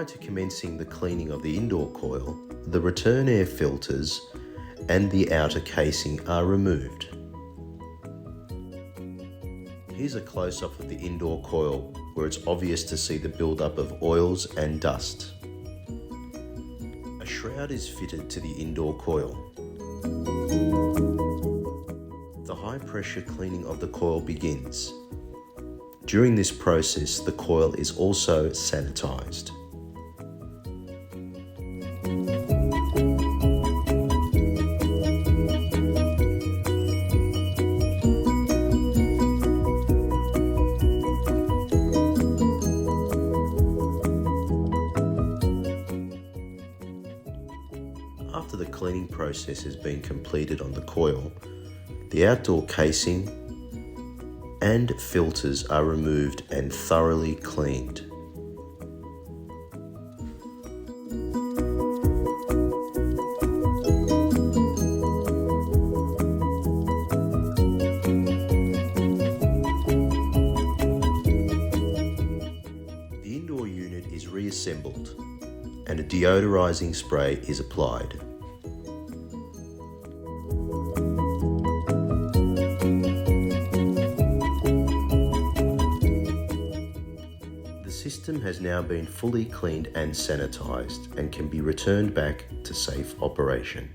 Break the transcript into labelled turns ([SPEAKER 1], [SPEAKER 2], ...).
[SPEAKER 1] Prior to commencing the cleaning of the indoor coil, the return air filters and the outer casing are removed. Here's a close-up of the indoor coil where it's obvious to see the buildup of oils and dust. A shroud is fitted to the indoor coil. The high-pressure cleaning of the coil begins. During this process, the coil is also sanitized. After the cleaning process has been completed on the coil, the outdoor casing and filters are removed and thoroughly cleaned. The indoor unit is reassembled and a deodorizing spray is applied. The system has now been fully cleaned and sanitized and can be returned back to safe operation.